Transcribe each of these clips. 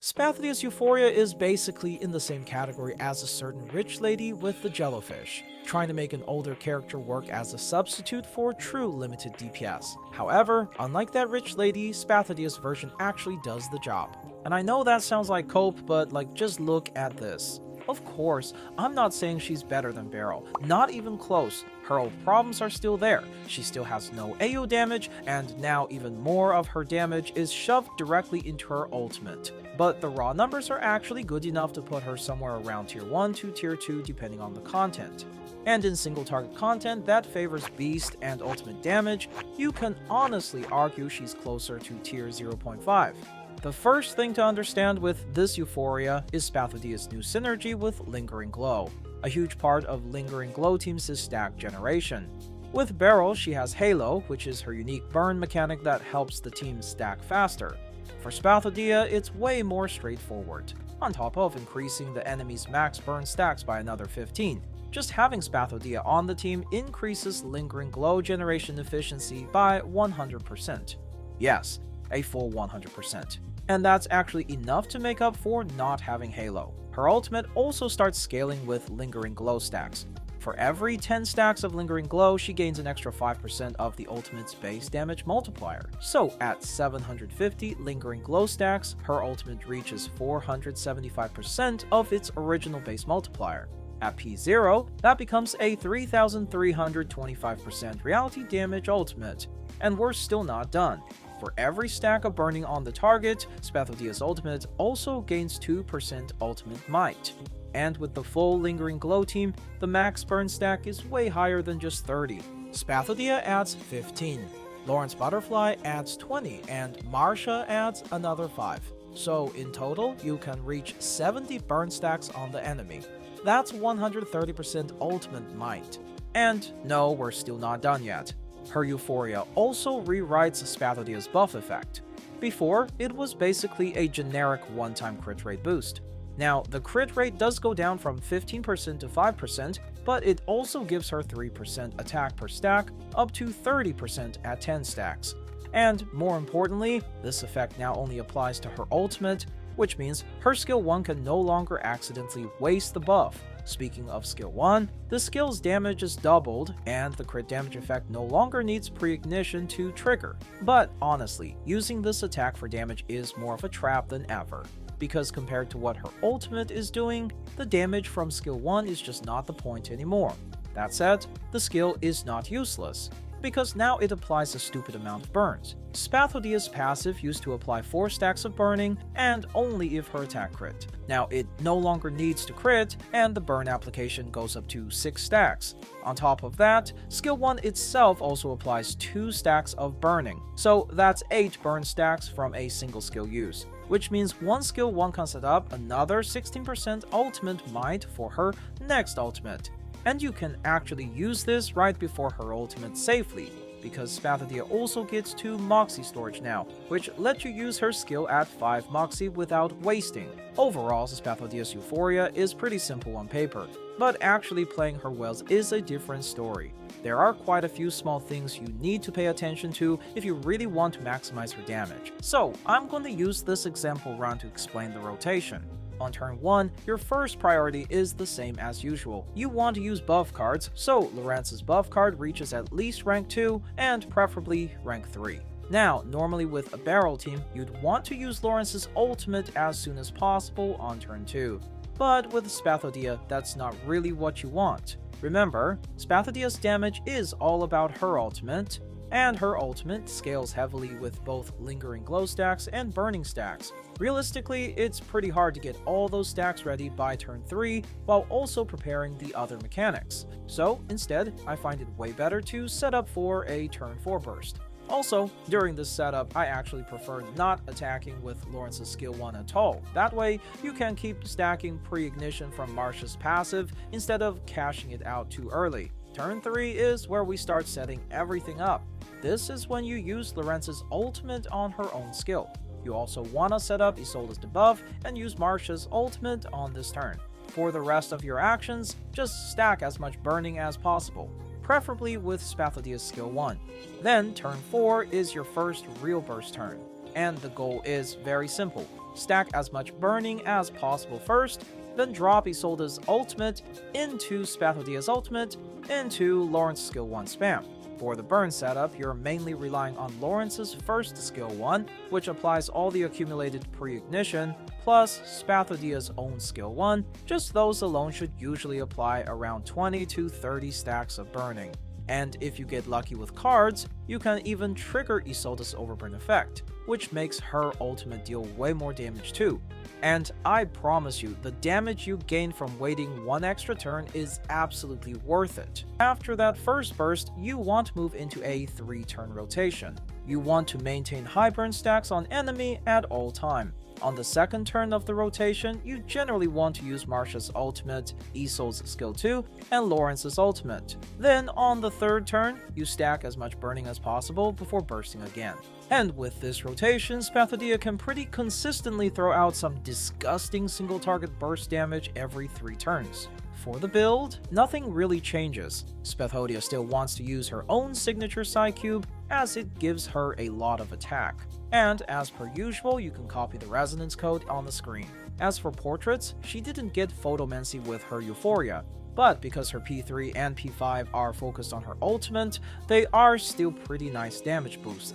Spathodea's Euphoria is basically in the same category as a certain rich lady with the jellyfish, trying to make an older character work as a substitute for true limited DPS. However, unlike that rich lady, Spathodea's version actually does the job. And I know that sounds like cope, but just look at this. Of course, I'm not saying she's better than Beryl, not even close. Her old problems are still there. She still has no AO damage, and now even more of her damage is shoved directly into her ultimate. But the raw numbers are actually good enough to put her somewhere around tier 1 to tier 2 depending on the content. And in single target content that favors beast and ultimate damage, you can honestly argue she's closer to tier 0.5. The first thing to understand with this Euphoria is Spathodea's new synergy with Lingering Glow. A huge part of Lingering Glow teams is stack generation. With Beryl, she has Halo, which is her unique burn mechanic that helps the team stack faster. For Spathodea, it's way more straightforward, on top of increasing the enemy's max burn stacks by another 15. Just having Spathodea on the team increases Lingering Glow generation efficiency by 100%. Yes, a full 100%. And that's actually enough to make up for not having Halo. Her ultimate also starts scaling with Lingering Glow stacks. For every 10 stacks of Lingering Glow, she gains an extra 5% of the ultimate's base damage multiplier. So at 750 Lingering Glow stacks, her ultimate reaches 475% of its original base multiplier. At P0, that becomes a 3325% reality damage ultimate. And we're still not done. For every stack of burning on the target, Spathodea's ultimate also gains 2% ultimate might. And with the full Lingering Glow team, the max burn stack is way higher than just 30. Spathodea adds 15, Lawrence Butterfly adds 20, and Marsha adds another 5. So in total, you can reach 70 burn stacks on the enemy. That's 130% ultimate might. And no, we're still not done yet. Her Euphoria also rewrites Spathodea's buff effect. Before, it was basically a generic one-time crit rate boost. Now, the crit rate does go down from 15% to 5%, but it also gives her 3% attack per stack, up to 30% at 10 stacks. And more importantly, this effect now only applies to her ultimate, which means her skill 1 can no longer accidentally waste the buff. Speaking of skill 1, the skill's damage is doubled, and the crit damage effect no longer needs pre-ignition to trigger. But honestly, using this attack for damage is more of a trap than ever, because compared to what her ultimate is doing, the damage from skill 1 is just not the point anymore. That said, the skill is not useless, because now it applies a stupid amount of burns. Spathodea's passive used to apply 4 stacks of burning, and only if her attack crit. Now it no longer needs to crit, and the burn application goes up to 6 stacks. On top of that, skill 1 itself also applies 2 stacks of burning, so that's 8 burn stacks from a single skill use. Which means one skill 1 can set up another 16% ultimate might for her next ultimate. And you can actually use this right before her ultimate safely, because Spathodea also gets 2 Moxie storage now, which lets you use her skill at 5 Moxie without wasting. Overall, Spathodea's Euphoria is pretty simple on paper, but actually playing her well is a different story. There are quite a few small things you need to pay attention to if you really want to maximize her damage. So I'm going to use this example run to explain the rotation. On turn 1, your first priority is the same as usual. You want to use buff cards, so Lawrence's buff card reaches at least rank 2 and preferably rank 3. Now, normally with a Beryl team, you'd want to use Lawrence's ultimate as soon as possible on turn 2. But with Spathodea, that's not really what you want. Remember, Spathodea's damage is all about her ultimate, and her ultimate scales heavily with both Lingering Glow stacks and burning stacks. Realistically, it's pretty hard to get all those stacks ready by turn 3 while also preparing the other mechanics. So instead, I find it way better to set up for a turn 4 burst. Also, during this setup, I actually prefer not attacking with Lawrence's skill 1 at all. That way, you can keep stacking pre-ignition from Marsha's passive instead of cashing it out too early. Turn 3 is where we start setting everything up. This is when you use Lawrence's ultimate on her own skill. You also wanna set up Isolde's debuff and use Marsha's ultimate on this turn. For the rest of your actions, just stack as much burning as possible, preferably with Spathodea's skill 1. Then turn 4 is your first real burst turn, and the goal is very simple. Stack as much burning as possible first, then drop Isolde's ultimate into Spathodea's ultimate into Lawrence's skill 1 spam. For the burn setup, you're mainly relying on Lawrence's first skill 1, which applies all the accumulated pre-ignition, plus Spathodea's own skill 1, just those alone should usually apply around 20 to 30 stacks of burning. And if you get lucky with cards, you can even trigger Isolde's overburn effect, which makes her ultimate deal way more damage too. And I promise you, the damage you gain from waiting one extra turn is absolutely worth it. After that first burst, you want to move into a 3-turn rotation. You want to maintain high burn stacks on enemy at all time. On the second turn of the rotation, you generally want to use Marsha's ultimate, Isolde's skill 2, and Lawrence's ultimate. Then on the third turn, you stack as much burning as possible before bursting again. And with this rotation, Spathodea can pretty consistently throw out some disgusting single target burst damage every 3 turns. For the build, nothing really changes. Spathodea still wants to use her own signature Psychube, as it gives her a lot of attack. And as per usual, you can copy the resonance code on the screen. As for portraits, she didn't get photomancy with her Euphoria, but because her P3 and P5 are focused on her ultimate, they are still pretty nice damage boosts.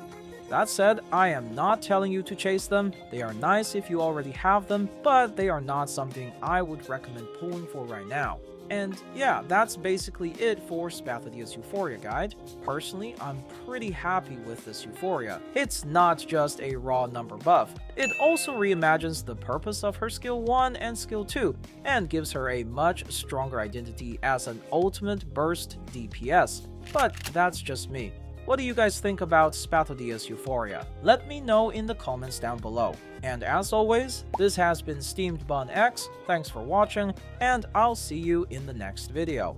That said, I am not telling you to chase them. They are nice if you already have them, but they are not something I would recommend pulling for right now. And yeah, that's basically it for Spathodea's Euphoria guide. Personally, I'm pretty happy with this Euphoria. It's not just a raw number buff, it also reimagines the purpose of her skill 1 and skill 2, and gives her a much stronger identity as an ultimate burst DPS. But that's just me. What do you guys think about Spathodea's Euphoria? Let me know in the comments down below. And as always, this has been Steamed Bun X, thanks for watching, and I'll see you in the next video.